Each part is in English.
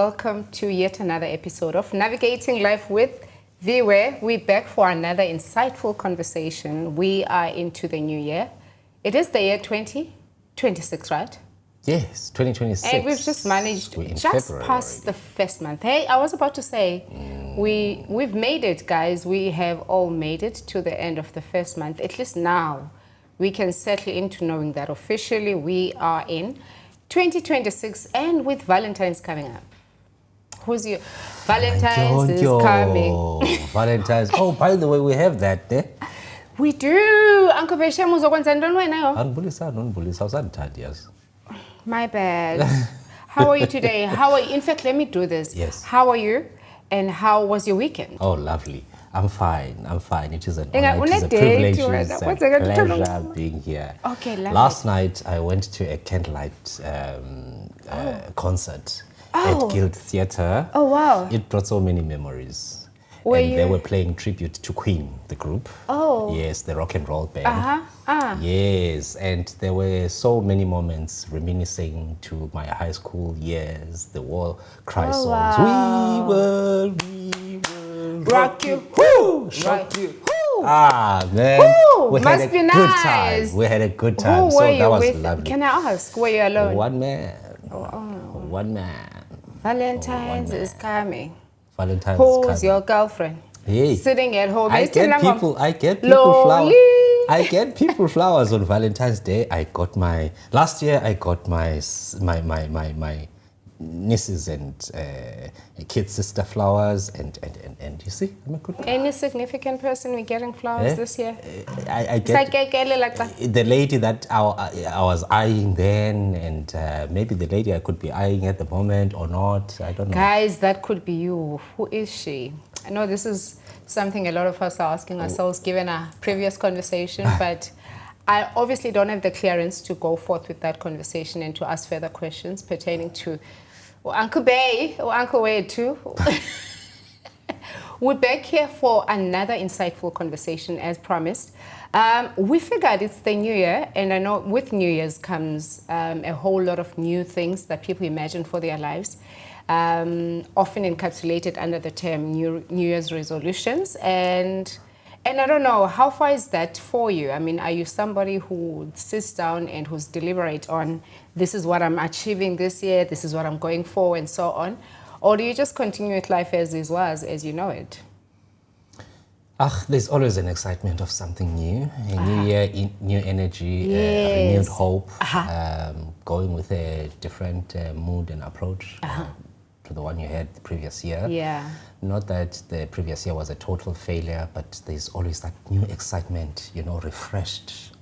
welcome to yet another episode of Navigating Life with Viwe. We're back for another insightful conversation. We are into the new year. It is the year 2026, right? Yes, 2026. And we've just managed just past the first month. Hey, I was about to say, we've made it, guys. We have all made it to the end of the first month. At least now, we can settle into knowing that officially we are in 2026, and with Valentine's coming up. Who's your Valentine's is coming? Valentine's. Oh, by the way, we have that there. We do. Uncle Beshem uzokwenza ntoni wena? Anibulisa awusandithandi yazi. My bad. How are you today? How are you? In fact, let me do this. Yes. How are you? And how was your weekend? Oh, lovely. I'm fine. It is an Inga, honor. It is a date, privilege. It's what's a it gonna turn pleasure on? being here. Okay, love Last night, I went to a candlelight concert at Guild Theatre. Oh, wow. It brought so many memories. They were playing tribute to Queen, the group. Oh. Yes, the rock and roll band. Yes, and there were so many moments reminiscing to my high school years, the war cry songs. Wow. We will Rock you. woo, Rock you. Ah, man. Woo, We must had a be good nice. time. We had a good time. Who So were that you was with? lovely. Can I ask? Were you alone? One man. One man. Valentine's is coming. Valentine's Who's coming. your girlfriend? Hey. Sitting at home. I get people flowers. I get people flowers on Valentine's Day. Last year I got my nieces and kid sister flowers and you see, I'm a good guy. Any significant person we getting flowers this year? I get the lady that I was eyeing then, and maybe the lady I could be eyeing at the moment or not. I don't know. Guys, that could be you. Who is she? I know this is something a lot of us are asking ourselves given our previous conversation, but I obviously don't have the clearance to go forth with that conversation and to ask further questions pertaining to Uncle Bay or Uncle Wade too. We're back here for another insightful conversation as promised. We figured it's the new year, and I know with New Year's comes a whole lot of new things that people imagine for their lives, often encapsulated under the term New Year's resolutions. And I don't know, how far is that for you? I mean, are you somebody who sits down and who's deliberate on this is what I'm achieving this year, this is what I'm going for, and so on? Or do you just continue with life as it was, as you know it? There's always an excitement of something new. A new year, new energy, Yes. renewed hope, going with a different mood and approach to the one you had the previous year. Yeah. Not that the previous year was a total failure, but there's always that new excitement, refreshed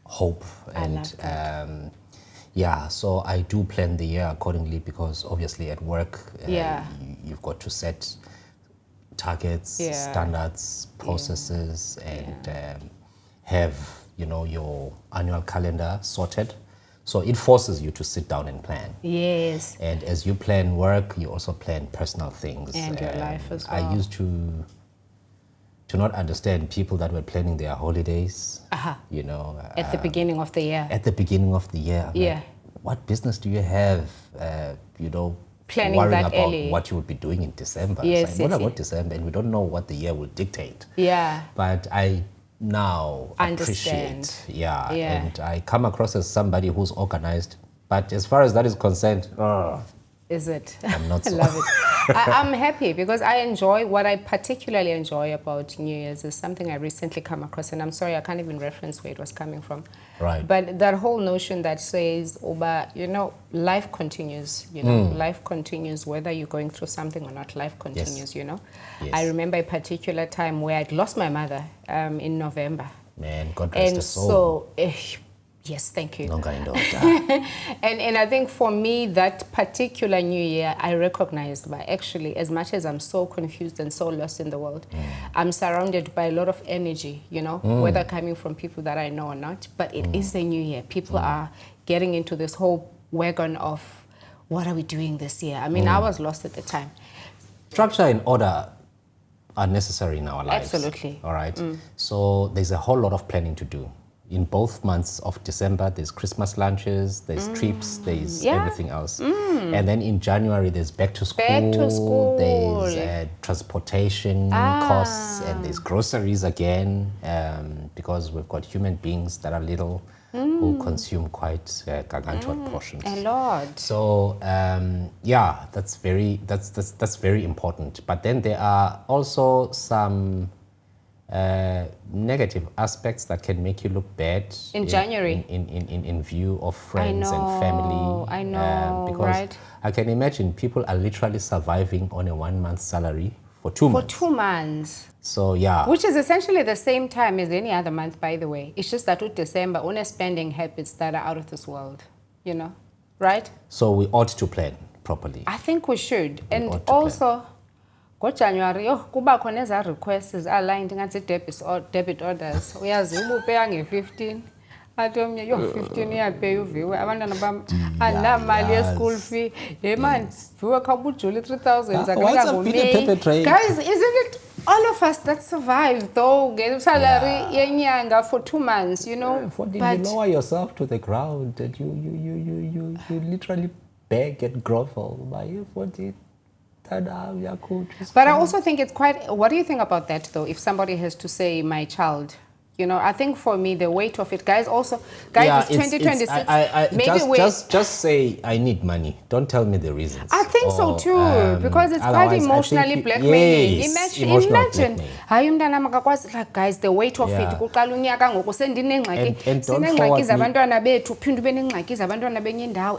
hope. I love that. So I do plan the year accordingly, because obviously at work, you've got to set targets, standards, processes, and have, your annual calendar sorted. So it forces you to sit down and plan. Yes. And as you plan work, you also plan personal things. And your life as well. I used to not understand people that were planning their holidays, At the beginning of the year. at the beginning of the year. I'm like, what business do you have, Planning worrying that about early. what you would be doing in December? Yes, It's like, what yes, about December? And we don't know what the year will dictate. Yeah. But I now Understand. appreciate, and I come across as somebody who's organized. But as far as that is concerned, Is it? I'm not I so. love it. I'm happy because what I particularly enjoy about New Year's is something I recently come across, and I'm sorry, I can't even reference where it was coming from. Right. But that whole notion that says, life continues, life continues, whether you're going through something or not, life continues, Yes. I remember a particular time where I'd lost my mother in November. Man, God rest And her soul. so, yes, thank you. Longa indoda. And I think for me, that particular New Year, I recognized by actually, as much as I'm so confused and so lost in the world, I'm surrounded by a lot of energy, whether coming from people that I know or not. But it is the New Year. People are getting into this whole wagon of, what are we doing this year? I mean, I was lost at the time. Structure and order are necessary in our lives. Absolutely. All right. So there's a whole lot of planning to do. in both months of December, there's Christmas lunches, there's trips, there's everything else. And then in January, there's back to school, there's transportation costs, and there's groceries again, because we've got human beings that are little who consume quite gargantuan portions. A lot. So yeah, that's very important. But then there are also some negative aspects that can make you look bad in January in view of friends and family. I know, because right? I can imagine people are literally surviving on a 1 month salary for 2 months. For 2 months. So yeah. Which is essentially the same time as any other month, by the way. It's just that with December, on spending habits that are out of this world, you know, right? So we ought to plan properly. I think we should. And also, go January, kuba khona eza requests aligned ngathi debit orders. Uyazi ubupeya nge-15. Athi omnye 15 iyapay uviwe abantwana bam anamali ye-school fee. Hey man, viwe khawubujule 3,000 zakala ngoMeyi. Guys, isn't it all of us that survived though get salary yenyanga for 2 months, you know? But you lower yourself to the ground and you literally beg and grovel by you. But I also think it's quite, what do you think about that though, if somebody has to say my child? You know, I think for me, the weight of it, guys, it's 2026. Maybe just say, I need money. Don't tell me the reasons. I think so too, because it's quite emotionally blackmailing. Yes, Imagine, like, guys, the weight of it.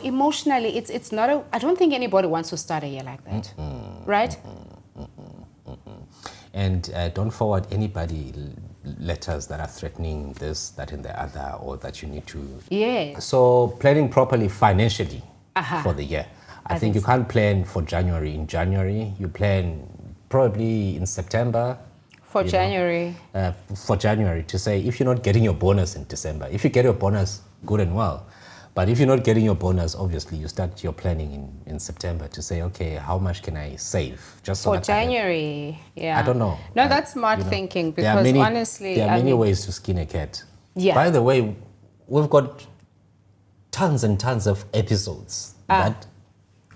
Emotionally, it's not I don't think anybody wants to start a year like that. Right? And don't forward anybody letters that are threatening this, that, and the other, or that you need to. Yeah. So planning properly financially for the year. I think you can't plan for January in January. You plan probably in September. For January. For January, to say if you're not getting your bonus in December. If you get your bonus, good and well. But if you're not getting your bonus, obviously you start your planning in September to say, okay, how much can I save? Just so for January, yeah. I don't know. No, that's smart thinking, because honestly, there are many ways to skin a cat. Yeah. By the way, we've got tons and tons of episodes that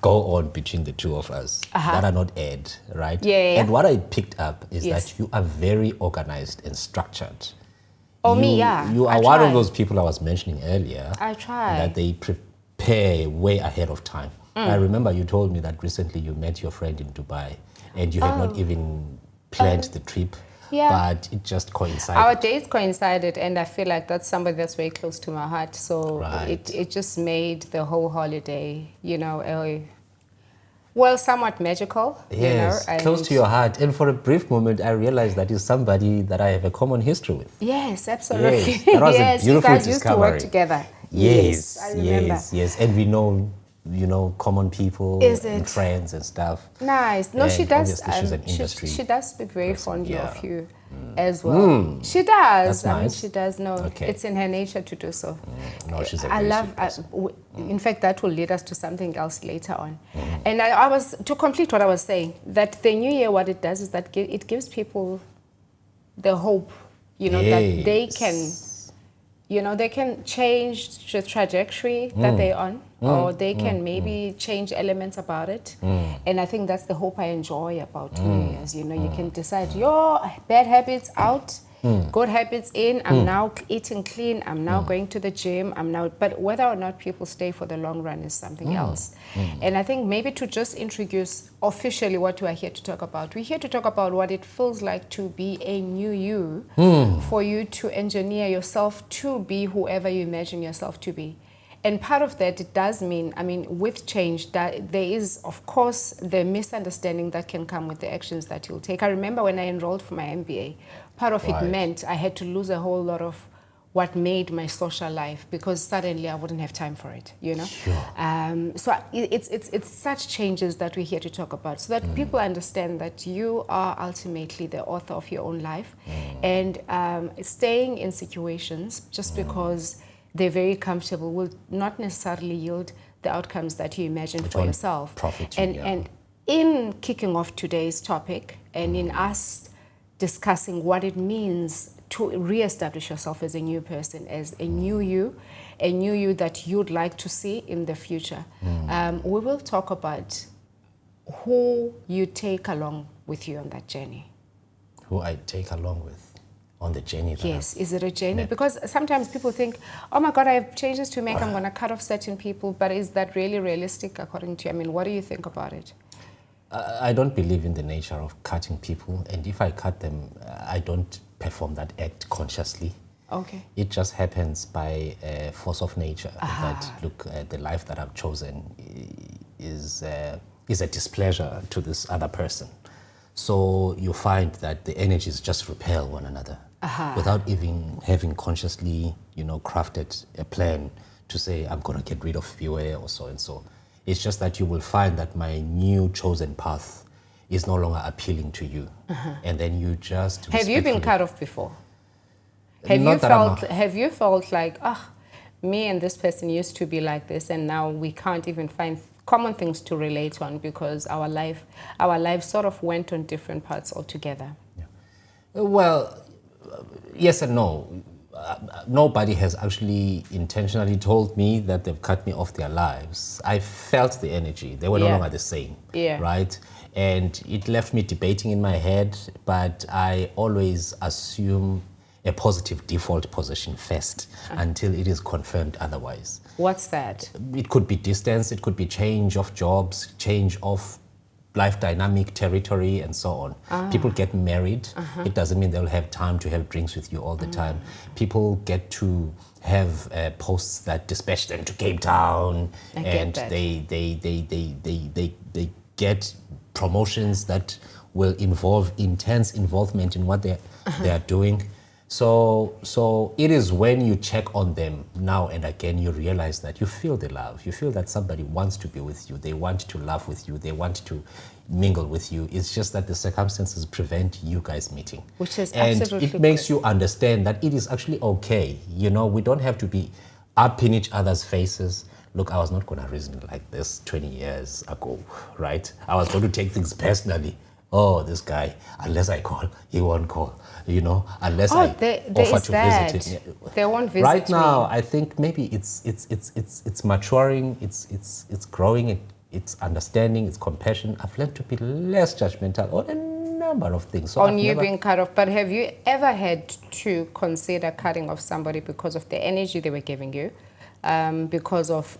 go on between the two of us that are not aired, right? Yeah. And what I picked up is that you are very organized and structured. You are one of those people I was mentioning earlier. I try. That they prepare way ahead of time. I remember you told me that recently you met your friend in Dubai and you had not even planned the trip, but it just coincided. Our dates coincided, and I feel like that's somebody that's very close to my heart. So it just made the whole holiday, you know, somewhat magical. Yes, you know, close to your heart. And for a brief moment, I realized that is somebody that I have a common history with. Yes, absolutely. Yes, that was a beautiful you guys discovery. used to work together. Yes, I remember. yes. And we know, common people and friends and stuff. Nice. No, she does. She's an industry she does speak very fondly of you as well. She does. That's nice. She does know. Okay. It's in her nature to do so. No, she's a very sweet person. In fact, that will lead us to something else later on. And I was, to complete what I was saying, that the new year, what it does is that it gives people the hope, that they can, they can change the trajectory that they're on, or they can maybe change elements about it. And I think that's the hope I enjoy about New Year's. You can decide your bad habits out, good habits in. I'm now eating clean. I'm now going to the gym. But whether or not people stay for the long run is something else. And I think maybe to just introduce officially what we are here to talk about. We're here to talk about what it feels like to be a new you, for you to engineer yourself to be whoever you imagine yourself to be. And part of that, it does mean, with change, that there is, of course, the misunderstanding that can come with the actions that you'll take. I remember when I enrolled for my MBA, part of it meant I had to lose a whole lot of what made my social life, because suddenly I wouldn't have time for it, Sure. So it's such changes that we're here to talk about, so that people understand that you are ultimately the author of your own life. And staying in situations just because they're very comfortable will not necessarily yield the outcomes that you imagine for yourself. And in kicking off today's topic, and in us discussing what it means to reestablish yourself as a new person, as a new you that you'd like to see in the future. We will talk about who you take along with you on that journey. Who I take along with on the journey. Yes, is it a journey? Because sometimes people think, oh my God, I have changes to make, I'm going to cut off certain people, but is that really realistic according to you? I mean, what do you think about it? I don't believe in the nature of cutting people, and if I cut them, I don't perform that act consciously. Okay. It just happens by force of nature. That look, the life that I've chosen is a displeasure to this other person. So you find that the energies just repel one another without even having consciously, crafted a plan to say, I'm going to get rid of Fiwe or so and so. It's just that you will find that my new chosen path is no longer appealing to you. And then you just... Have you been cut off before? Have you felt like, me and this person used to be like this, and now we can't even find common things to relate on because our lives sort of went on different paths altogether? Yeah. Well, yes and no. Nobody has actually intentionally told me that they've cut me off their lives. I felt the energy. They were no longer the same, right? And it left me debating in my head, but I always assume a positive default position first until it is confirmed otherwise. What's that? It could be distance, it could be change of jobs, change of life dynamic, territory, and so on. People get married. It doesn't mean they'll have time to have drinks with you all the time. People get to have posts that dispatch them to Cape Town, and they get promotions that will involve intense involvement in what they are doing. So it is when you check on them now and again, you realize that you feel the love. You feel that somebody wants to be with you. They want to laugh with you. They want to mingle with you. It's just that the circumstances prevent you guys meeting. Which is and absolutely it makes you understand that it is actually okay. We don't have to be up in each other's faces. Look, I was not going to reason like this 20 years ago, right? I was going to take things personally. Oh, this guy, unless I call, he won't call. Unless I offer to visit him. They won't visit right now, me. I think maybe it's maturing, it's growing, it's understanding, it's compassion. I've learned to be less judgmental on a number of things. So on you being cut off, but have you ever had to consider cutting off somebody because of the energy they were giving you? Because of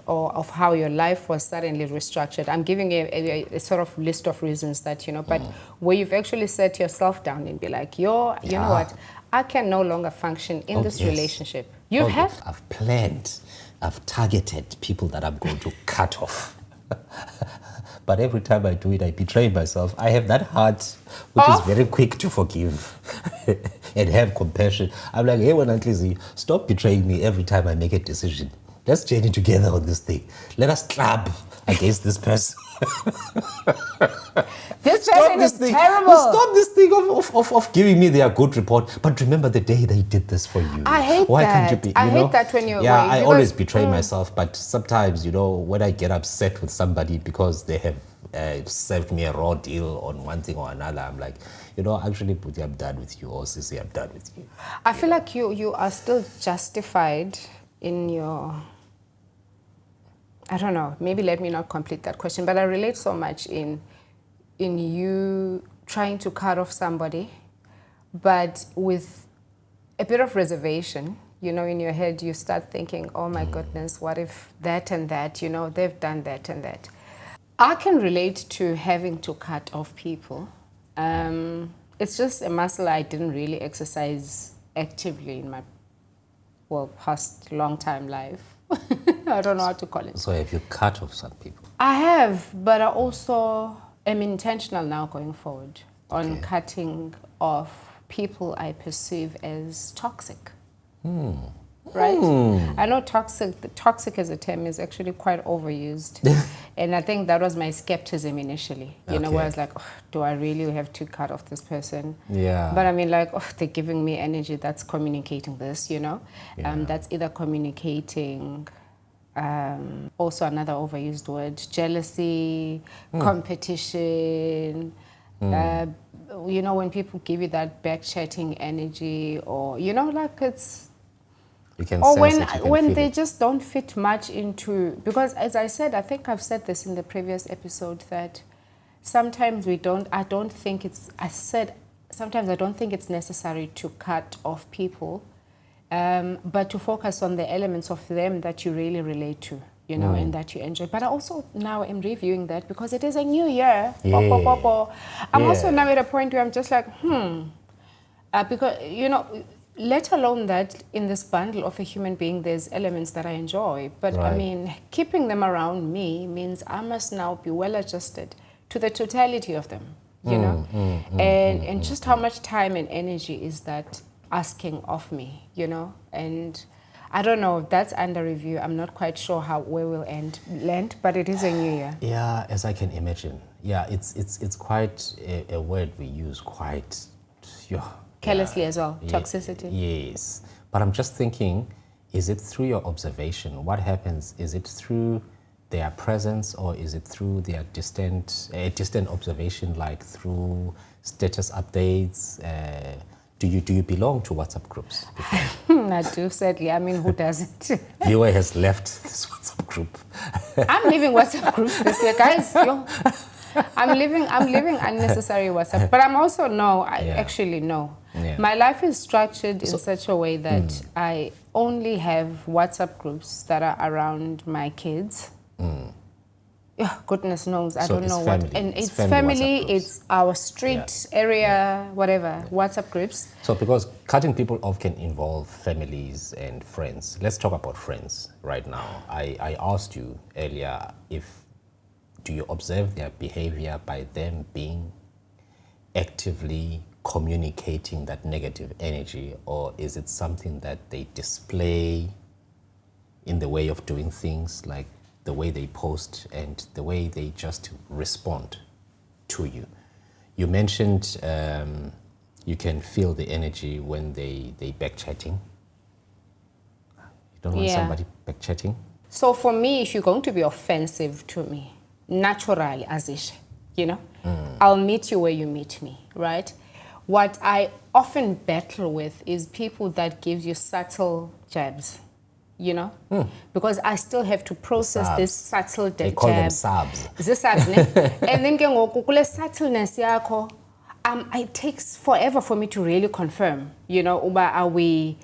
how your life was suddenly restructured. I'm giving you a sort of list of reasons that, but where you've actually set yourself down and be like, you know what, I can no longer function in this relationship. I've planned, I've targeted people that I'm going to cut off. But every time I do it, I betray myself. I have that heart which is very quick to forgive and have compassion. I'm like, hey, Lizzie, stop betraying me every time I make a decision. Let's journey together on this thing. Let us club against this person. This person is terrible. Stop this thing of giving me their good report. But remember the day they did this for you. I hate Why that. Can't you be, I hate that when you're... Yeah, I always betray myself. But sometimes, when I get upset with somebody because they have served me a raw deal on one thing or another, I'm like, actually, Puti, I'm done with you. Or Sisi, I'm done with you. I feel like you are still justified in your... I don't know, maybe let me not complete that question, but I relate so much in you trying to cut off somebody, but with a bit of reservation. In your head, you start thinking, oh my goodness, what if that and that, they've done that and that. I can relate to having to cut off people. It's just a muscle I didn't really exercise actively in my, past long time life. I don't know how to call it. So have you cut off some people? I have, but I also am intentional now going forward on cutting off people I perceive as toxic. Right? I know toxic as a term is actually quite overused. And I think that was my skepticism initially, where I was like, do I really have to cut off this person? Yeah. But I mean, like, they're giving me energy that's communicating this, that's either communicating, also another overused word, jealousy, competition, You know, when people give you that back-chatting energy, or, you know, like it's... You can or sense it, you can when feel they it. just don't fit much into... Because as I said, I think I've said this in the previous episode, that sometimes sometimes I don't think it's necessary to cut off people, but to focus on the elements of them that you really relate to, you know, and that you enjoy. But I also now am reviewing that because it is a new year. Yeah. I'm also Yeah. now at a point where I'm just like, because, you know, let alone that in this bundle of a human being, there's elements that I enjoy. But I Right. mean, keeping them around me means I must now be well adjusted to the totality of them, you know? And just how much time and energy is that asking of me, you know? And I don't know, that's under review. I'm not quite sure where we'll land, but it is a new year. Yeah, as I can imagine. Yeah, it's quite a word we use quite... Carelessly as well, Yeah, toxicity. yes. But I'm just thinking, is it through your observation? What happens? Is it through their presence, or is it through their distant observation, like through status updates? Do you belong to WhatsApp groups? I do, sadly. I mean, who doesn't? Viewer has left this WhatsApp group. I'm leaving WhatsApp groups this year, guys. I'm leaving unnecessary WhatsApp. But I'm also actually no. Yeah. My life is structured in such a way that I only have WhatsApp groups that are around my kids. Yeah, goodness knows, I So don't it's know family. what. And It's it's family family, WhatsApp groups. it's our street area, whatever, WhatsApp groups. So because cutting people off can involve families and friends. Let's talk about friends right now. I asked you earlier, do you observe their behavior by them being actively communicating that negative energy, or is it something that they display in the way of doing things, like the way they post and the way they just respond to you? You mentioned you can feel the energy when they back chatting. You don't want somebody back chatting? So for me, if you're going to be offensive to me, naturally, as is, you know, I'll meet you where you meet me, right? What I often battle with is people that give you subtle jabs, you know, because I still have to process this subtle jab. They call them subs. Is subs, ne? And then kule subtleness yako, it takes forever for me to really confirm, you know, where are we,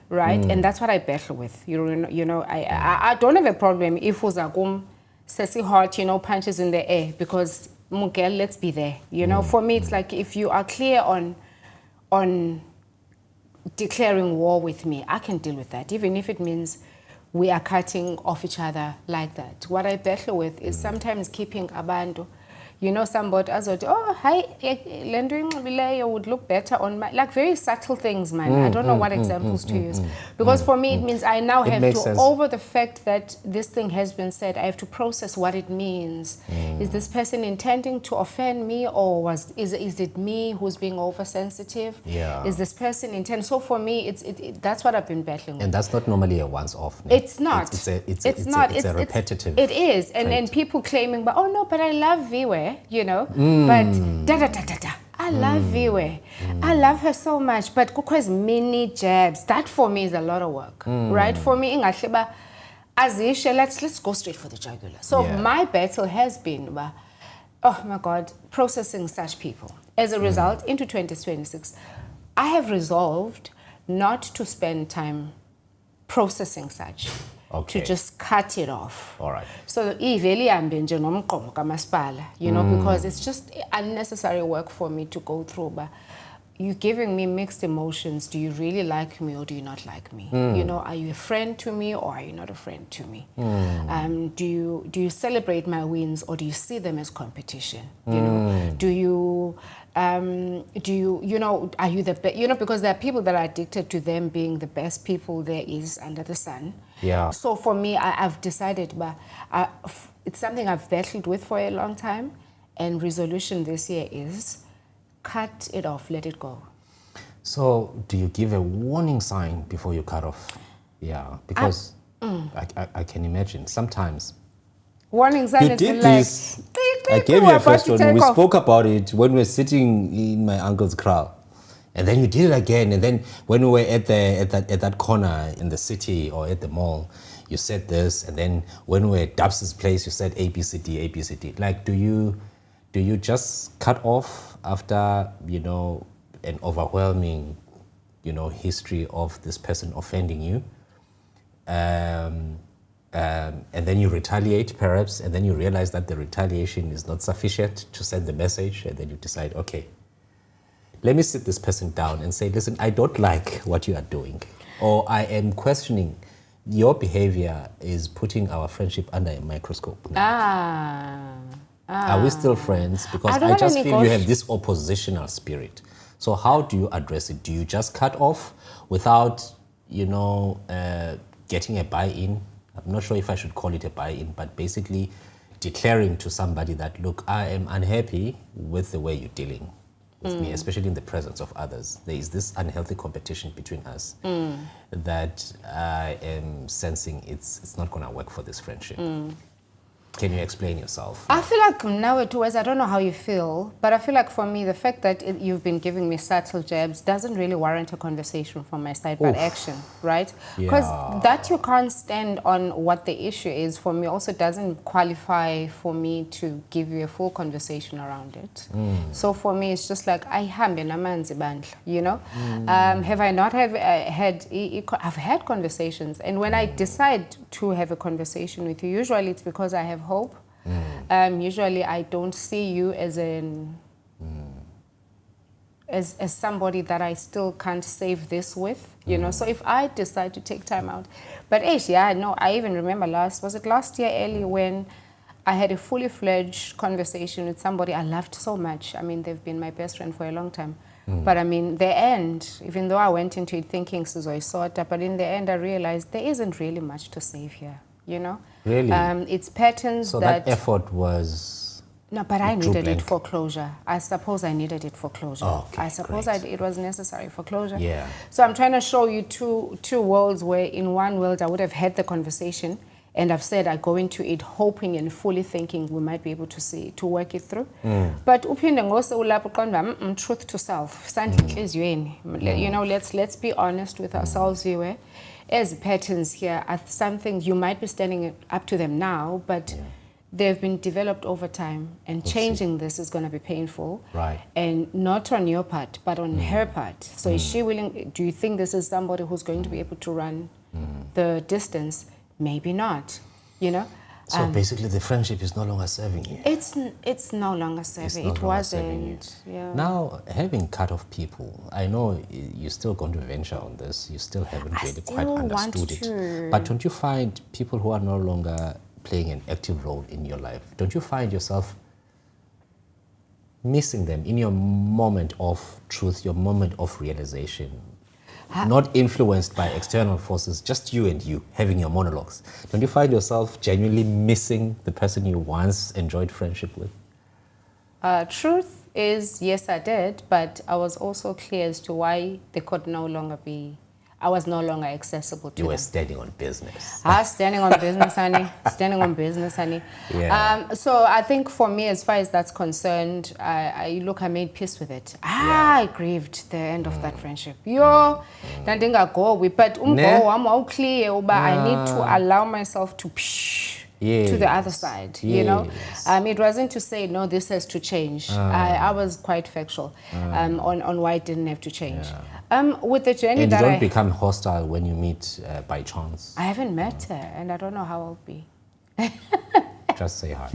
right? And that's what I battle with. You know, I don't have a problem if Uzagum sassy heart, you know, punches in the air, because Mugel, let's be there. You know, for me, it's like if you are clear on declaring war with me, I can deal with that, even if it means we are cutting off each other like that. What I battle with is sometimes keeping abantu. You know, somebody as well, oh, hi, Lending would look better on my, like very subtle things, man. I don't know what examples to use. Because for me, it means I now have to, over the fact that this thing has been said, I have to process what it means. Is this person intending to offend me, or is it me who's being oversensitive? Yeah. Is this person intending? So for me, that's what I've been battling with. And that's not normally a once-off. It's not. It's a repetitive. It is. And people claiming, but oh no, but I love Viwe. You know, but I love Viwe. I love her so much, but kukwez mini jabs, that for me is a lot of work, right? For me, Azisha, let's go straight for the jugular. So my battle has been, oh my God, processing such people. As a result, into 2026, I have resolved not to spend time processing such. Okay. To just cut it off. All right. So you know, because it's just unnecessary work for me to go through. But you're giving me mixed emotions. Do you really like me, or do you not like me? You know, are you a friend to me, or are you not a friend to me? Do you celebrate my wins, or do you see them as competition? You know, do you you know, are you the best? You know, because there are people that are addicted to them being the best people there is under the sun. Yeah. So for me, I've decided, but it's something I've battled with for a long time, and resolution this year is cut it off, let it go. So do you give a warning sign before you cut off? Yeah, because I can imagine sometimes. Warning sign you is did like, this. I gave you a first one. We spoke about it when we were sitting in my uncle's kraal. And then you did it again. And then when we were at that corner in the city or at the mall, you said this. And then when we were at Dubs's place, you said A, B, C, D, A, B, C, D. Like, do you just cut off after, an overwhelming, history of this person offending you? And then you retaliate, perhaps, and then you realize that the retaliation is not sufficient to send the message, and then you decide, okay, let me sit this person down and say, listen, I don't like what you are doing, or I am questioning your behavior is putting our friendship under a microscope now. Are we still friends? Because I just feel you have this oppositional spirit. So how do you address it? Do you just cut off without, getting a buy-in? I'm not sure if I should call it a buy-in, but basically declaring to somebody that, look, I am unhappy with the way you're dealing with me, especially in the presence of others. There is this unhealthy competition between us that I am sensing it's not going to work for this friendship. Can you explain yourself? I feel like nowadays, I don't know how you feel, but I feel like for me, the fact that you've been giving me subtle jabs doesn't really warrant a conversation from my side, but action, right? Because that you can't stand on what the issue is, for me, also doesn't qualify for me to give you a full conversation around it. So for me, it's just like, I've I not I've had conversations, and when I decide to have a conversation with you, usually it's because I have hope. Usually I don't see you as as somebody that I still can't save this with, So if I decide to take time out, but I even remember last year early when I had a fully fledged conversation with somebody I loved so much. I mean, they've been my best friend for a long time. But I mean, the end, even though I went into it thinking Sizoyisota, but in the end I realized there isn't really much to save here. Really? It's patterns so that effort was... No, but I needed it for closure. I suppose I needed it for closure. Oh, okay, I suppose it was necessary for closure. Yeah. So I'm trying to show you two worlds where in one world I would have had the conversation and I've said I go into it hoping and fully thinking we might be able to work it through. But truth to self. Let's be honest with ourselves here. As patterns here are some things you might be standing up to them now, but they've been developed over time, and changing this is going to be painful. Right. And not on your part, but on her part. So is she willing? Do you think this is somebody who's going to be able to run the distance? Maybe not. So basically, the friendship is no longer serving you. It's no longer serving. It wasn't. Yeah. Now, having cut off people, I know you're still going to venture on this. You still haven't really quite understood it. But don't you find people who are no longer playing an active role in your life, don't you find yourself missing them in your moment of truth, your moment of realization? Not influenced by external forces, just you and you having your monologues. Don't you find yourself genuinely missing the person you once enjoyed friendship with? Truth is, yes, I did, but I was also clear as to why they could no longer be. I was no longer accessible to them. You were standing on business. Standing on business, honey. Standing on business, honey. Yeah. So I think for me, as far as that's concerned, I made peace with it. I grieved the end of that friendship. Go with, but I'm all clear, but I need to allow myself to to the other side, It wasn't to say, no, this has to change. I was quite factual on why it didn't have to change. With the journey that you don't become hostile when you meet by chance. I haven't met her, and I don't know how I'll be. Just say hi.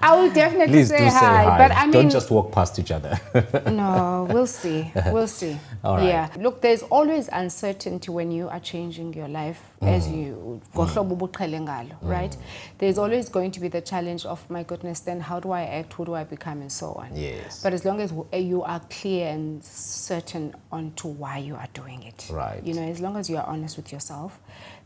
I will definitely Please say do hi. But I mean, don't just walk past each other. No, we'll see. We'll see. All right. Yeah. Look, there's always uncertainty when you are changing your life as you go right? There's always going to be the challenge of, my goodness, then how do I act? Who do I become? And so on. Yes. But as long as you are clear and certain on to why you are doing it. Right. As long as you are honest with yourself,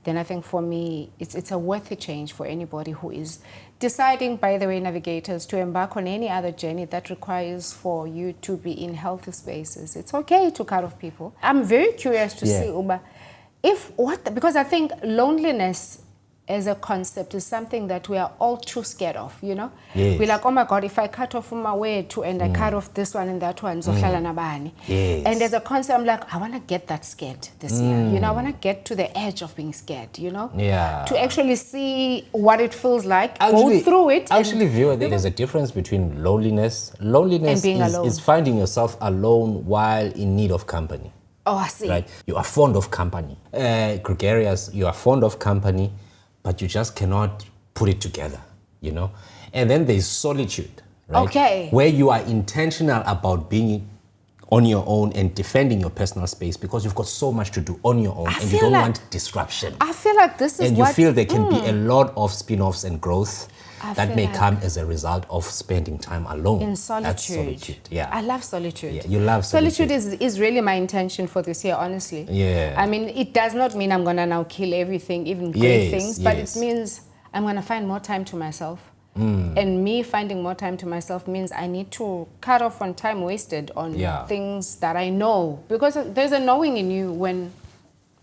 then I think for me, it's a worthy change for anybody who is deciding, by the way, navigators, to embark on any other journey that requires for you to be in healthy spaces. It's okay to cut off people. I'm very curious to see, Uba, because I think loneliness as a concept is something that we are all too scared of, you know? Yes. We're like, oh my God, if I cut off my way to and I cut off this one and that one, zohlala nabani. Yes. And as a concept, I'm like, I want to get that scared this year. You know, I want to get to the edge of being scared, you know? Yeah. To actually see what it feels like, go through it. Actually, viewer, there's a difference between loneliness. Loneliness And being alone. is finding yourself alone while in need of company. Oh, I see. Right? You are fond of company. Gregarious, you are fond of company, but you just cannot put it together, you know? And then there's solitude, right? Okay. Where you are intentional about being on your own and defending your personal space because you've got so much to do on your own and you don't want disruption. I feel like this is and you feel there can be a lot of spin-offs and growth that may come as a result of spending time alone. In solitude. That's solitude. Yeah. I love solitude. Yeah, you love solitude. Solitude is really my intention for this year, honestly. Yeah. I mean, it does not mean I'm going to now kill everything, even great things, but it means I'm going to find more time to myself. And me finding more time to myself means I need to cut off on time wasted on things that I know. Because there's a knowing in you when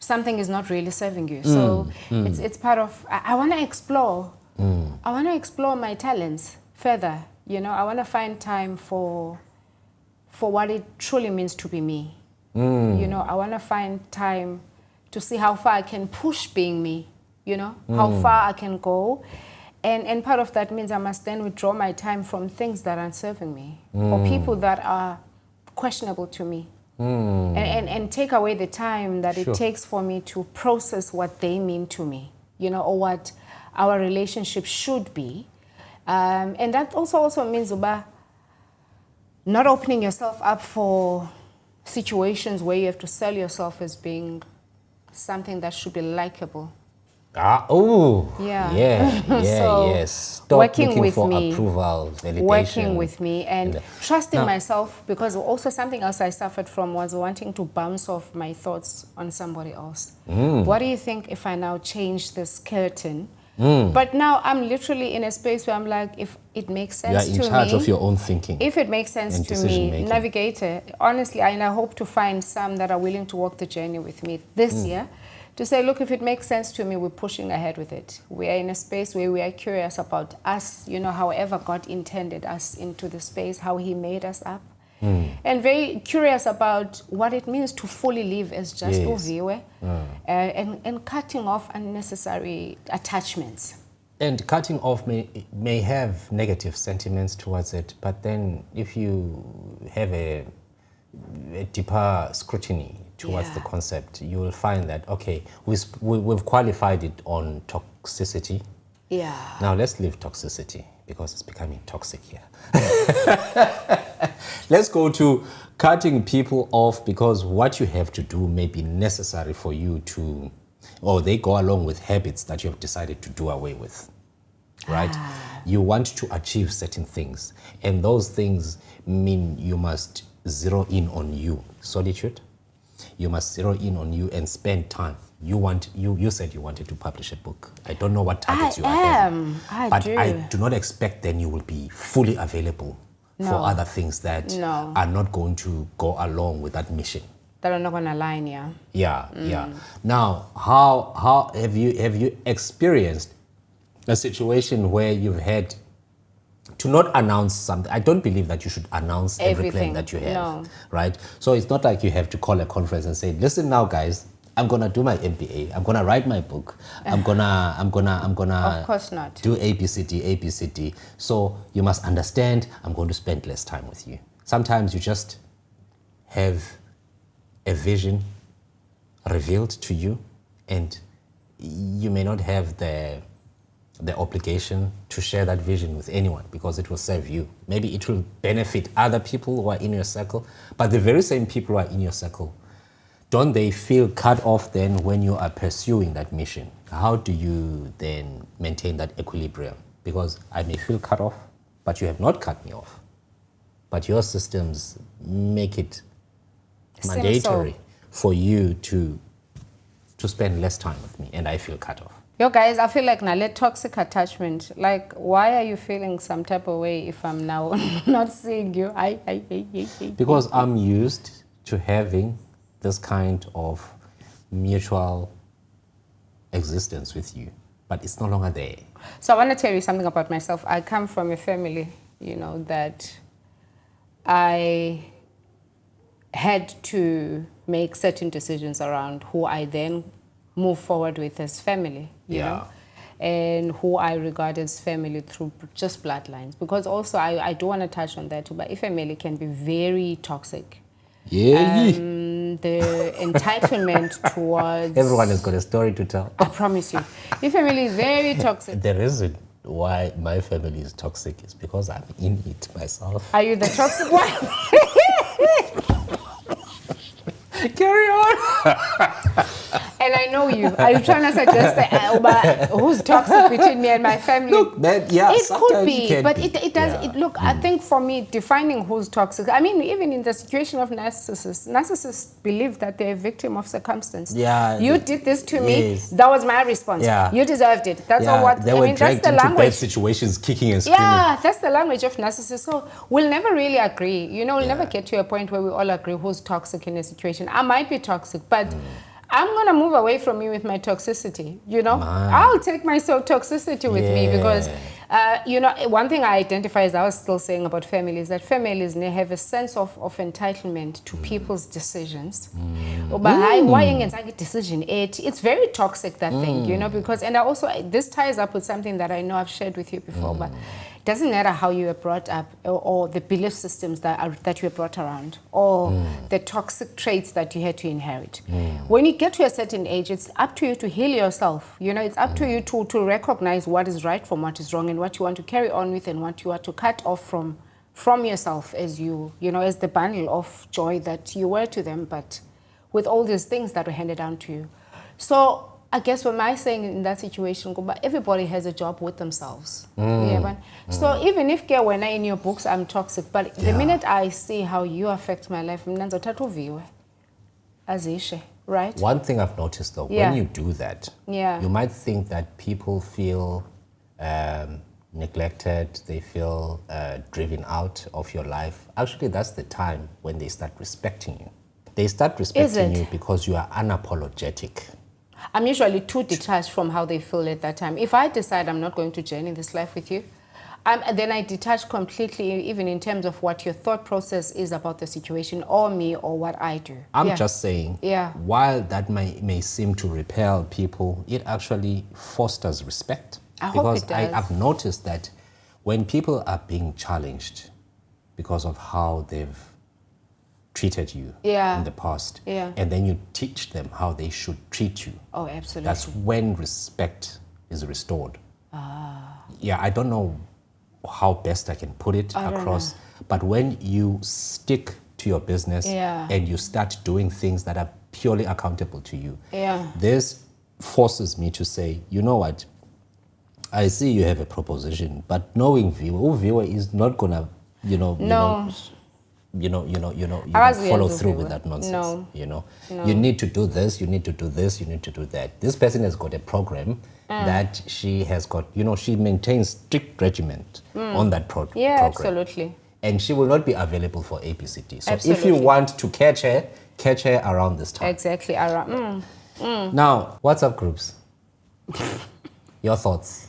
something is not really serving you. So it's part of, I want to explore. I want to explore my talents further. You know, I want to find time for what it truly means to be me. You know, I want to find time to see how far I can push being me, you know, how far I can go. And part of that means I must then withdraw my time from things that aren't serving me or people that are questionable to me. And take away the time that it takes for me to process what they mean to me, you know, or what our relationship should be. And that also means not opening yourself up for situations where you have to sell yourself as being something that should be likable. So yes. Stop working looking with for me, approval, validation. working with me, and trusting myself, because also something else I suffered from was wanting to bounce off my thoughts on somebody else. What do you think if I now change the skeleton? But now I'm literally in a space where I'm like, if it makes sense to me. You are in charge of your own thinking. If it makes sense to me, Navigator, honestly, and I hope to find some that are willing to walk the journey with me this year, to say, look, if it makes sense to me, we're pushing ahead with it. We are in a space where we are curious about us, you know, however God intended us into the space, how he made us up. And very curious about what it means to fully live as just Uviwe, and cutting off unnecessary attachments. And cutting off may have negative sentiments towards it, but then if you have a deeper scrutiny towards the concept, you will find that, okay, we've qualified it on toxicity. Yeah. Now let's leave toxicity because it's becoming toxic here. Let's go to cutting people off because what you have to do may be necessary for you to, or they go along with habits that you have decided to do away with, right? You want to achieve certain things, and those things mean you must zero in on you. Solitude. You must zero in on you and spend time. You said you wanted to publish a book. I don't know what targets you are having. I do not expect then you will be fully available for other things that are not going to go along with that mission. That are not going to align, Yeah. Now, how have you experienced a situation where you've had to not announce something? I don't believe that you should announce everything that you have, right? So it's not like you have to call a conference and say, listen now, guys, I'm gonna do my MBA. I'm gonna write my book. I'm gonna. Of course not. Do ABCD. So you must understand. I'm going to spend less time with you. Sometimes you just have a vision revealed to you, and you may not have the obligation to share that vision with anyone because it will serve you. Maybe it will benefit other people who are in your circle, but the very same people who are in your circle, don't they feel cut off then when you are pursuing that mission? How do you then maintain that equilibrium? Because I may feel cut off, but you have not cut me off. But your systems make it mandatory for you to spend less time with me, and I feel cut off. Yo, guys, I feel like now toxic attachment. Like, why are you feeling some type of way if I'm now not seeing you? Because I'm used to having this kind of mutual existence with you. but it's no longer there. So I want to tell you something about myself. I come from a family, you know, that I had to make certain decisions around who I then move forward with as family, you know, and who I regard as family through just bloodlines. Because also, I do want to touch on that too, but family can be very toxic. The entitlement towards... Everyone has got a story to tell. I promise you. Your family is very toxic. The reason why my family is toxic is because I'm in it myself. Are you the toxic one? Carry on. And I know you. Are you trying to suggest who's toxic between me and my family? Look, man, it could be, but it does. Yeah. Look, I think for me, defining who's toxic. I mean, even in the situation of narcissists believe that they're a victim of circumstance. Yeah, you did this to me. Yes. That was my response. Yeah. You deserved it. That's all. What they were that's dragged the into language. bad situations, kicking and screaming. Yeah, that's the language of narcissists. So we'll never really agree. You know, we'll never get to a point where we all agree who's toxic in a situation. I might be toxic, but I'm going to move away from you with my toxicity, you know. I'll take my toxicity with me because, you know, one thing I identify, as I was still saying about families, that families have a sense of entitlement to people's decisions. But why a decision? It's very toxic, that thing, you know, because, and I also, this ties up with something that I know I've shared with you before, but it doesn't matter how you were brought up or the belief systems that you were brought around or the toxic traits that you had to inherit. When you get to a certain age, it's up to you to heal yourself. You know, it's up to you to recognize what is right from what is wrong and what you want to carry on with and what you want to cut off from yourself as you know, as the bundle of joy that you were to them, but with all these things that were handed down to you. So I guess what I'm saying in that situation, everybody has a job with themselves. So even if when in your books I'm toxic, but the minute I see how you affect my life, right? One thing I've noticed though, when you do that, you might think that people feel neglected, they feel driven out of your life. Actually, that's the time when they start respecting you. They start respecting you because you are unapologetic. I'm usually too detached from how they feel at that time. If I decide I'm not going to journey this life with you, then I detach completely, even in terms of what your thought process is about the situation or me or what I do. I'm just saying, while that may seem to repel people, it actually fosters respect. I hope it does. I've noticed that when people are being challenged because of how they've treated you in the past, and then you teach them how they should treat you. Oh, absolutely. That's when respect is restored. Yeah, I don't know how best I can put it across, but when you stick to your business and you start doing things that are purely accountable to you, this forces me to say, you know what, I see you have a proposition, but knowing viewer is not gonna, follow through with that nonsense. No. You need to do this, you need to do this, you need to do that. This person has got a program that she has got, she maintains strict regiment on that program. Yeah, absolutely. And she will not be available for ABCD. So if you want to catch her around this time. Exactly, around. Now, WhatsApp groups. Your thoughts?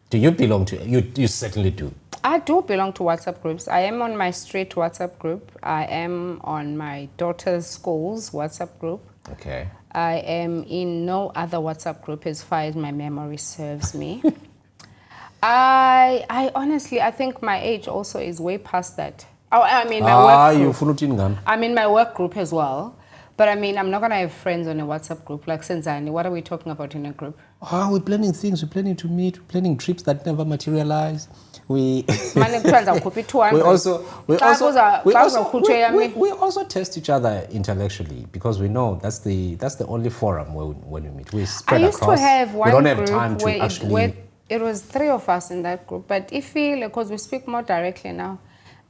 Do you belong to, you certainly do. I do belong to WhatsApp groups. I am on my street WhatsApp group. I am on my daughter's school's WhatsApp group. Okay. I am in no other WhatsApp group as far as my memory serves me. I honestly, I think my age also is way past that. Oh, I mean, my work group. I'm in my work group as well. But I mean, I'm not going to have friends on a WhatsApp group. Like Senzani, what are we talking about in a group? We're planning things. We're planning to meet. We're planning trips that never materialize. We also test each other intellectually because we know that's the only forum when we meet. We spread across. I used to have one we don't group have time to where it was 3 of us in that group. But if because we speak more directly now.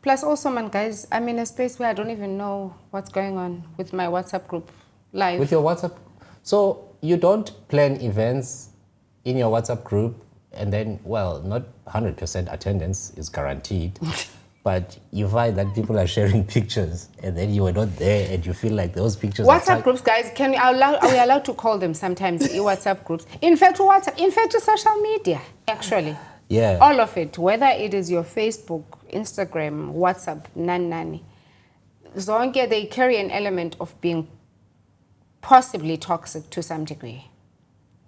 Plus also, man, guys, I'm in a space where I don't even know what's going on with my WhatsApp group live. With your WhatsApp? So you don't plan events in your WhatsApp group and then, well, not 100% attendance is guaranteed. But you find that people are sharing pictures and then you were not there and you feel like those pictures WhatsApp groups, guys, are we allowed to call them sometimes WhatsApp groups? In fact, WhatsApp, in fact, social media, actually. Yeah. All of it, whether it is your Facebook, Instagram, WhatsApp, nani. Zonke, they carry an element of being possibly toxic to some degree.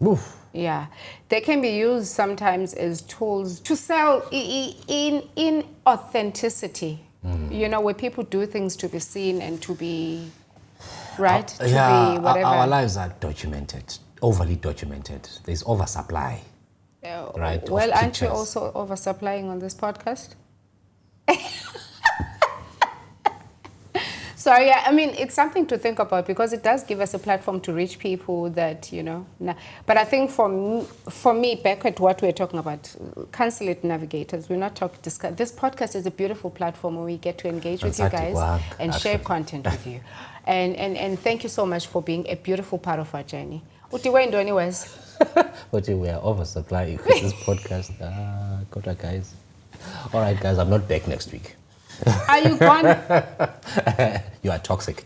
Oof. Yeah, they can be used sometimes as tools to sell in authenticity. You know, where people do things to be seen and to be right, to be whatever. Our lives are documented, overly documented. There's oversupply, right? Well, aren't you also oversupplying on this podcast? So, yeah, I mean, it's something to think about because it does give us a platform to reach people that, you know. But I think for me, back at what we're talking about, cancel it, navigators. We're not talking, discuss. This podcast is a beautiful platform where we get to engage with you guys and share content with you. And thank you so much for being a beautiful part of our journey. Utiwe anyways. But we are oversupplying this podcast. Kota guys. All right, guys, I'm not back next week. Are you gone? You are toxic.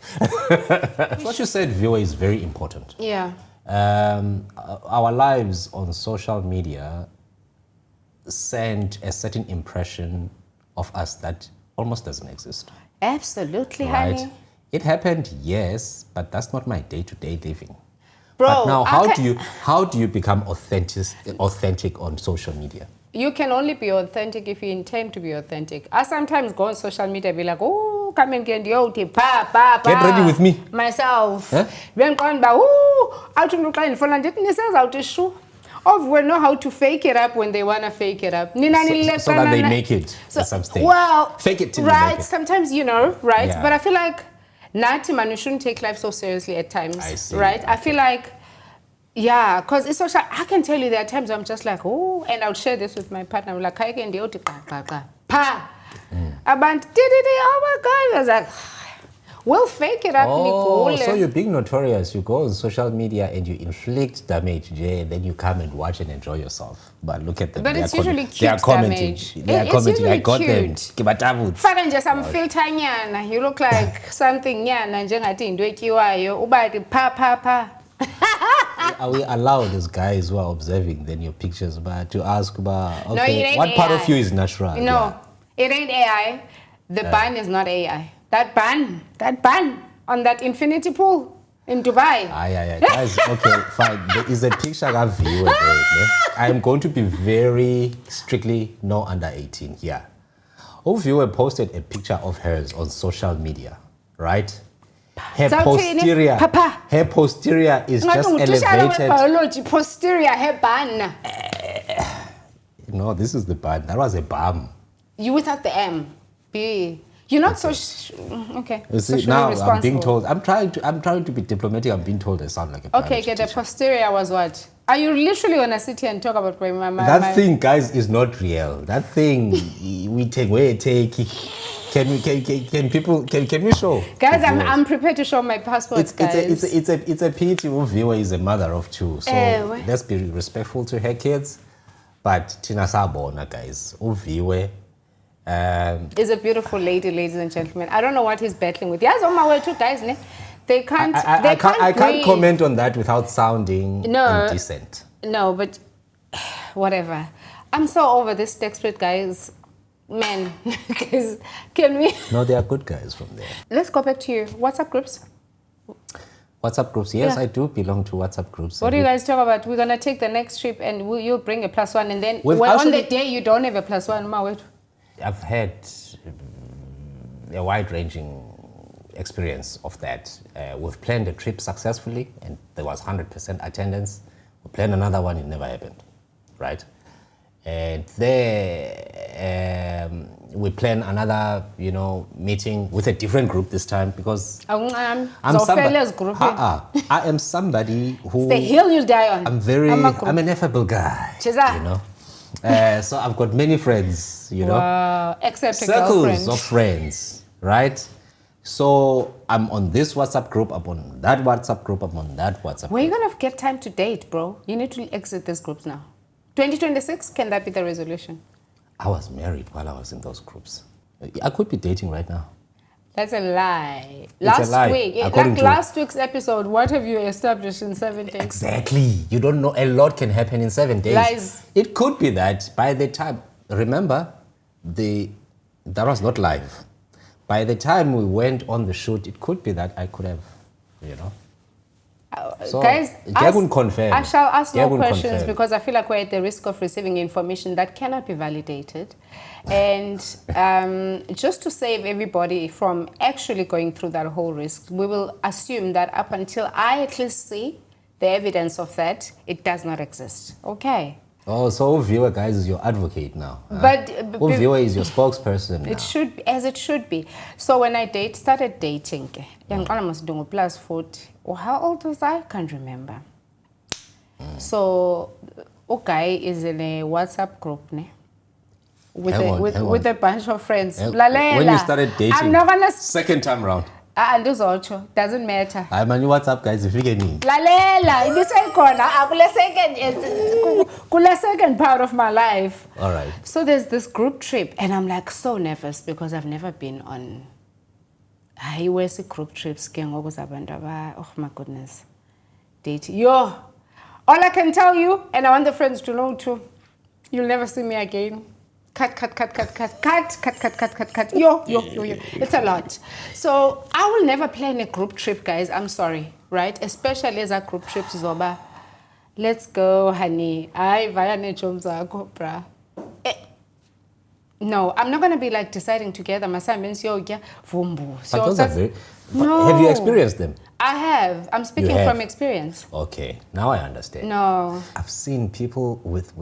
What you said, viewer, is very important. Yeah. Our lives on social media send a certain impression of us that almost doesn't exist. Absolutely, Right? honey. It happened, yes, but that's not my day-to-day living. Bro, but now, how do you become authentic on social media? You can only be authentic if you intend to be authentic. I sometimes go on social media and be like, oh, come and get Get ready with me. Myself. Huh? When gone by, oh, how to look like for didn't says how to show. We know how to fake it up when they wanna fake it up. So that they make it at some stage. Well, fake it till right. you make it. Sometimes, you know, right? Yeah. But I feel like Nati man, you shouldn't take life so seriously at times. I see. Right? Okay. I feel like, yeah, because it's social. I can tell you there are times I'm just like, oh, and I'll share this with my partner. I'm like, I can do it. Pa. About oh my God. I was like, we'll fake it up. Oh, so you're being notorious. You go on social media and you inflict damage, and then you come and watch and enjoy yourself. But look at them. But it's usually cute They are commenting. damage. They are It's commenting. usually I got cute. them. Faka nje some filter nyana. You look like something nyana njengathi into ekiwayo. Ubathi pa. Are we allowed as guys who are observing then your pictures to ask about, No, it okay, ain't what part AI. of you is natural? No, it ain't AI. The ban is not AI. That ban on that infinity pool in Dubai. Guys, okay, fine. There is a picture of viewer there. I'm going to be very strictly no under 18 here. Our viewer posted a picture of hers on social media, right? Her posterior is just elevated. Biology, posterior, her ban. No, this is the ban. That was a bum. You without the M. B. You're not so okay. You see, socially now responsible. I'm being told. I'm trying to be diplomatic. I'm being told I sound like a okay. Get the posterior was what? Are you literally gonna sit here and talk about that thing, guys, is not real. That thing we take. Can we show? Guys, I'm prepared to show my passport, guys. It's a pity viewer is a mother of two, so let's be respectful to her kids. But Tina Sabona, guys, viewer. Is a beautiful lady, ladies and gentlemen. I don't know what he's battling with. Yes, on my way, 2 guys. They can't. I can't comment on that without sounding indecent. No, but whatever. I'm so over this desperate guys. Men, can we? No, they are good guys from there. Let's go back to you. WhatsApp groups. WhatsApp groups. Yes, Yeah. I do belong to WhatsApp groups. What do you guys talk about? We're gonna take the next trip, and you'll bring a +1, and then on actually- the day you don't have a +1, Mawet. I've had a wide-ranging experience of that. We've planned a trip successfully, and there was 100% attendance. We planned another one, it never happened, right? And there, we plan another, meeting with a different group this time because I am somebody who It's the hill you die on. I'm an affable guy, Chiza. So I've got many friends, Except a circles girlfriend. of friends, right? So I'm on this WhatsApp group, I'm on that WhatsApp group, I'm on that WhatsApp Where are you group. gonna get time to date, bro? You need to exit these groups now. 2026, can that be the resolution? I was married while I was in those groups. I could be dating right now. That's a lie. It's a lie, according to- Last week's episode, what have you established in 7 days? Exactly. You don't know. A lot can happen in 7 days. Lies. It could be that by the time, remember, that was not live. By the time we went on the shoot, it could be that I could have, So, Guys, I can confirm. I shall ask I no can questions confirm. because I feel like we're at the risk of receiving information that cannot be validated. And just to save everybody from actually going through that whole risk, we will assume that up until I at least see the evidence of that, it does not exist. Okay. Oh, so viewer, guys, is your advocate now. Huh? But viewer is your spokesperson now. it should be, as it should be. So when I started dating, plus 40. Or how old was I? Can't remember. So, guy is in a WhatsApp group with a bunch of friends. When you started dating, I'm not gonna second time round. And those also doesn't matter. I'm on WhatsApp, guys. If you get in. Lalela, this second part of my life. All right. So there's this group trip, and I'm like so nervous because I've never been on. I wear group trips. Oh my goodness, date. Yo, all I can tell you, and I want the friends to know too. You'll never see me again. Cut. Yo. It's a lot. So I will never plan a group trip, guys. I'm sorry, right? Especially as a group trip is over. Let's go, honey. Bra. No, I'm not gonna be like deciding together. My son means yo, vumbu. But those are very, No. Have you experienced them? I have. I'm speaking You have? from experience. Okay, now I understand. No. I've seen people with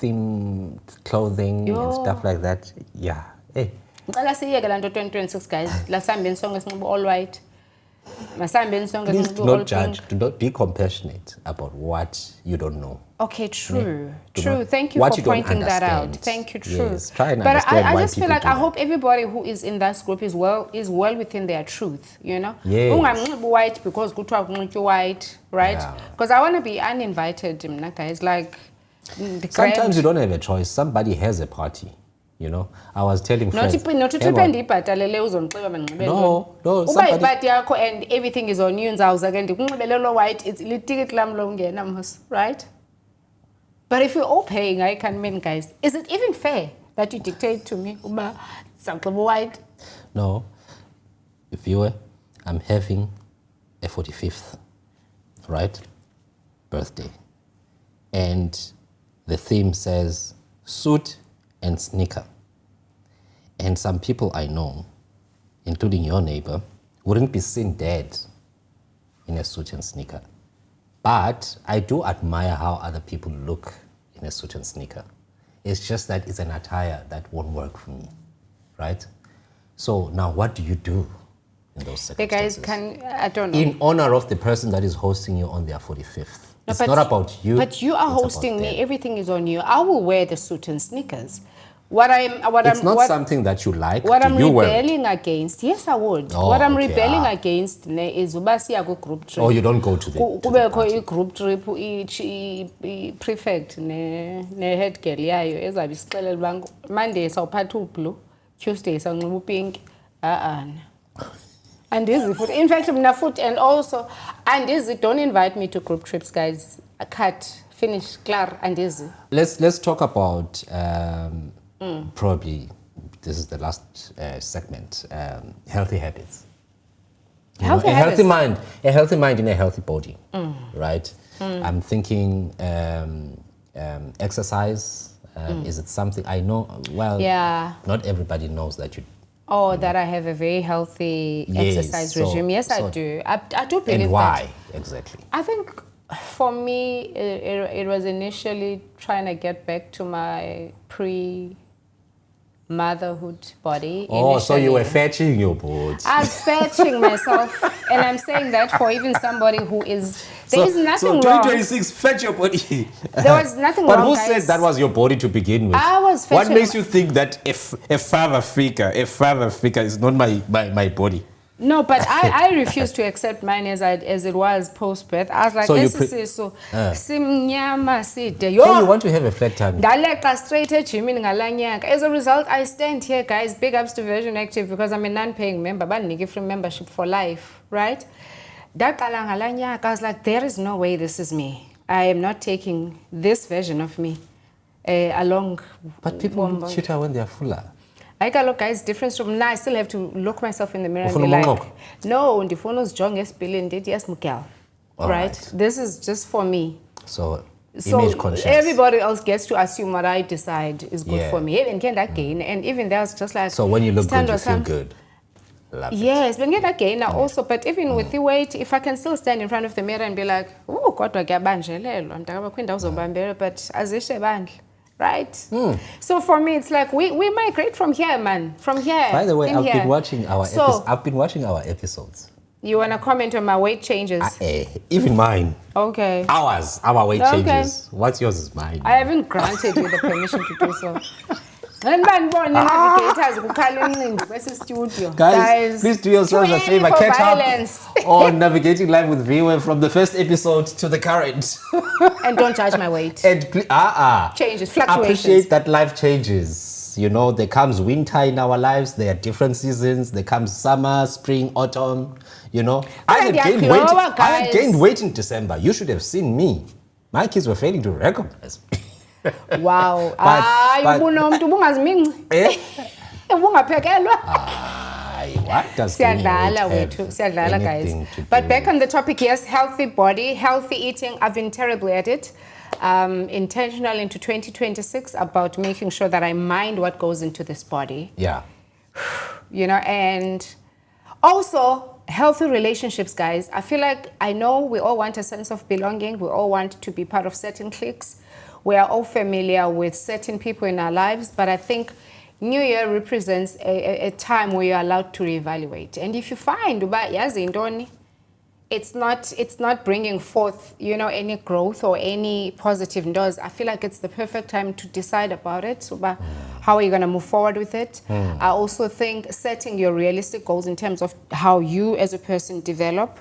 themed clothing and stuff like that. Yeah. Hey. Ngicela siyeke la nto 2026 guys. La sambeni sonke sinxibe all white. Masambeni sonke Please sinxibe do all not judge. pink. Do not be compassionate about what you don't know. Okay, true. Do True. not- Thank you what for you don't pointing that out. understand. Thank you. True. Yes, try and but understand I why just feel people like do I that. hope everybody who is in that group is well within their truth, you know? Yes. Unganxibi white because kuthiwa kunxitywa white, right? Yeah. Because I want to be uninvited, guys. Like the Sometimes you don't have a choice. Somebody has a party. I was telling not friends. not hang on. ndiyibhatalele uzondixeba banxibe No, uba somebody- ibhati yakho and everything is on you ndizawuza ke ndikunxibele lo white it's litikiti lam longena mos, right? But if you're all paying, I can mean, guys, is it even fair that you dictate to me uba ndizawunxiba white? No. Viewer, I'm having a 45th, right? Birthday. And the theme says suit and sneaker. And some people I know, including your neighbor, wouldn't be seen dead in a suit and sneaker. But I do admire how other people look in a suit and sneaker. It's just that it's an attire that won't work for me, right? So now what do you do in those The guys circumstances? I don't know. In honor of the person that is hosting you on their 45th. No, It's but- not about you. But you are it's about hosting me. them. Everything is on you. I will wear the suit and sneakers. It's not something that you like. What Do I'm you wear it? rebelling against, yes, I would. Oh, what I'm okay, rebelling against is uba siya group trip. Oh, you don't go to the Kubekho party. i-group trip i-prefect ne-head girl yayo ezabe isixelela uba Monday sawuphatha ublue, Tuesday sawunxiba upink. Andizi futhi. In fact, mna futhi, and also andizi, don't invite me to group trips, guys. Cut, finish, klar, andizi. Let's talk about probably this is the last segment. Healthy habits. Healthy a habits. healthy mind in a healthy body, right? I'm thinking exercise. Is it something I know? Well, Yeah. not everybody knows that you. Oh, that I have a very healthy Yes, exercise so- regime. Yes, I so- do. I do believe And that. why exactly? I think for me, it was initially trying to get back to my pre-motherhood body. Oh, so you were initially. fetching your boards. I'm fetching myself, and I'm saying that for even somebody who is, there is nothing so wrong. 2026, fetch your body. There was nothing But wrong, who guys. said that was your body to begin with? I was What fetching- makes you think that a father figure is not my body? No, but I refuse to accept mine as it was post-birth. I was like, So you simnyama side. So you want to have a flat tummy? Straight at gym in Galanyaka. As a result, I stand here, guys. Big ups to Virgin Active because I'm a non-paying member, but I give free membership for life, right? I was like, there is no way this is me. I am not taking this version of me along. But people look cuter when they are fuller. I got look, guys, difference from now. I still have to look myself in the mirror and be like, no, the phone is John, yes, Bill, did yes, Miguel. Right? This is just for me. So image conscious. Everybody else gets to assume what I decide is good for me. Even get that gain, and even there's just like. So when you look good, you feel good. Love yes, but get that gain now also. But even with the weight, if I can still stand in front of the mirror and be like, oh, God, I get banjelelo, but as I say, right? So for me, it's like we migrate from here, man. From here. By the way, I've been watching our episodes. You want to comment on my weight changes? Even mine. Okay. Our weight changes. What's yours is mine. I haven't granted you the permission to do so. Navigators, guys, please do yourselves a favor. Catch up on Navigating Life with Viwe from the first episode to the current. And don't judge my weight. And changes, fluctuations. Appreciate that life changes. You know, there comes winter in our lives. There are different seasons. There comes summer, spring, autumn. You know, I had gained weight in December. You should have seen me. My kids were failing to recognize me. Wow. What does guys. But back on the topic, yes, healthy body, healthy eating. I've been terribly at it. Intentional into 2026 about making sure that I mind what goes into this body. Yeah. You know, and also healthy relationships, guys. I feel like I know we all want a sense of belonging. We all want to be part of certain cliques. We are all familiar with certain people in our lives, but I think New Year represents a time where you're allowed to reevaluate. And if you find it's not bringing forth, you know, any growth or any positive news, I feel like it's the perfect time to decide about it, about how are you going to move forward with it. I also think setting your realistic goals in terms of how you as a person develop.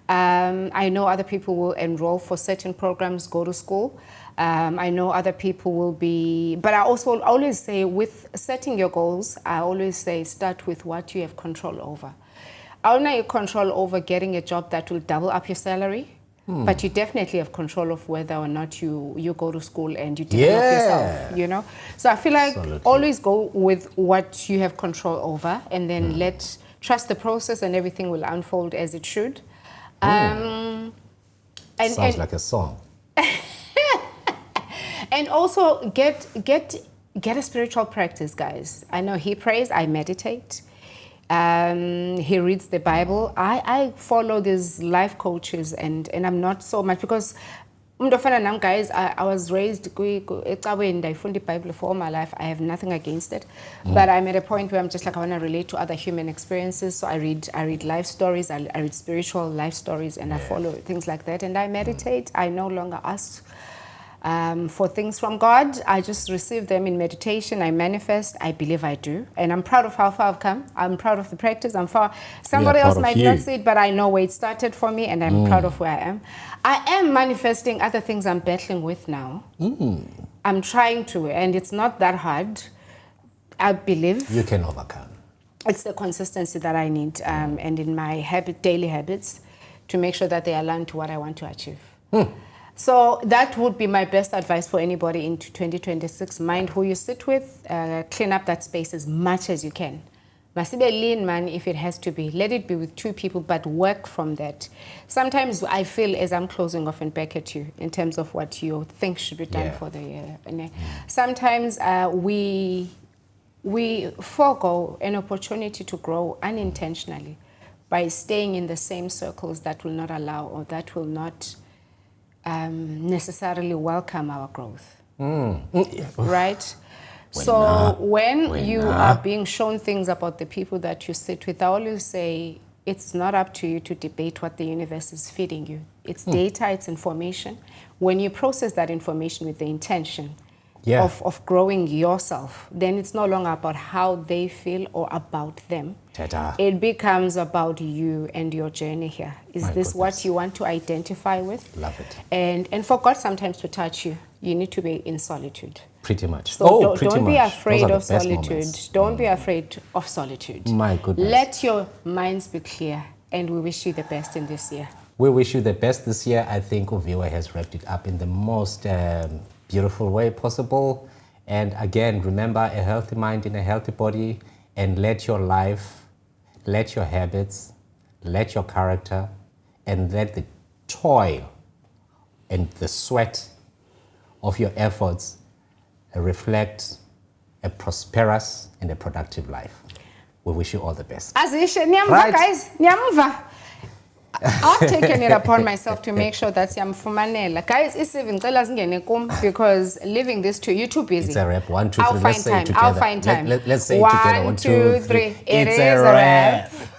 I know other people will enroll for certain programs, go to school. I know other people will be, but I also always say with setting your goals, I always say start with what you have control over. I don't know you control over getting a job that will double up your salary, but you definitely have control of whether or not you go to school and you develop yourself, you know? So I feel like always go with what you have control over and then trust the process and everything will unfold as it should. Sounds like a song. And also get a spiritual practice, guys. I know he prays, I meditate. He reads the Bible. I follow these life coaches and I'm not so much because guys, I was raised I found the Bible for all my life. I have nothing against it. But I'm at a point where I'm just like I want to relate to other human experiences. So I read life stories, I read spiritual life stories and I follow things like that and I meditate. I no longer ask for things from God. I just receive them in meditation. I manifest. I believe I do. And I'm proud of how far I've come. I'm proud of the practice. Somebody else might not see it, but I know where it started for me and I'm proud of where I am. I am manifesting other things I'm battling with now. I'm trying to, and it's not that hard. I believe. You can overcome. It's the consistency that I need and in my daily habits to make sure that they align to what I want to achieve. So that would be my best advice for anybody into 2026. Mind who you sit with, clean up that space as much as you can. Must be a lean man if it has to be. Let it be with 2 people, but work from that. Sometimes I feel as I'm closing off and back at you in terms of what you think should be done for the year. Sometimes we forego an opportunity to grow unintentionally by staying in the same circles that will not allow or that will not necessarily welcome our growth, right? When you are being shown things about the people that you sit with, I always say it's not up to you to debate what the universe is feeding you. It's data, it's information. When you process that information with the intention Yeah. of growing yourself, then it's no longer about how they feel or about them. Ta-da. It becomes about you and your journey here. Is My this what goodness. you want to identify with? Love it. And for God sometimes to touch you, you need to be in solitude. Pretty much. So pretty don't be much. afraid Those are of the best solitude. moments. Don't be afraid of solitude. My goodness. Let your minds be clear, and we wish you the best in this year. We wish you the best this year. I think Uviwa has wrapped it up in the most beautiful way possible. And again, remember, a healthy mind in a healthy body, and let your life, let your habits, let your character, and let the toil and the sweat of your efforts reflect a prosperous and a productive life. We wish you all the best. Azisha, nyamva, Right. guys, nyamva. I've taken it upon myself to make sure that siyamfumanela. Guys, because leaving this to you too busy. It's a wrap. 1, 2, 3. I'll Let's find say time. it together. I'll find time. Let's say it together. 1, 2, 3. It It's is a a wrap. wrap.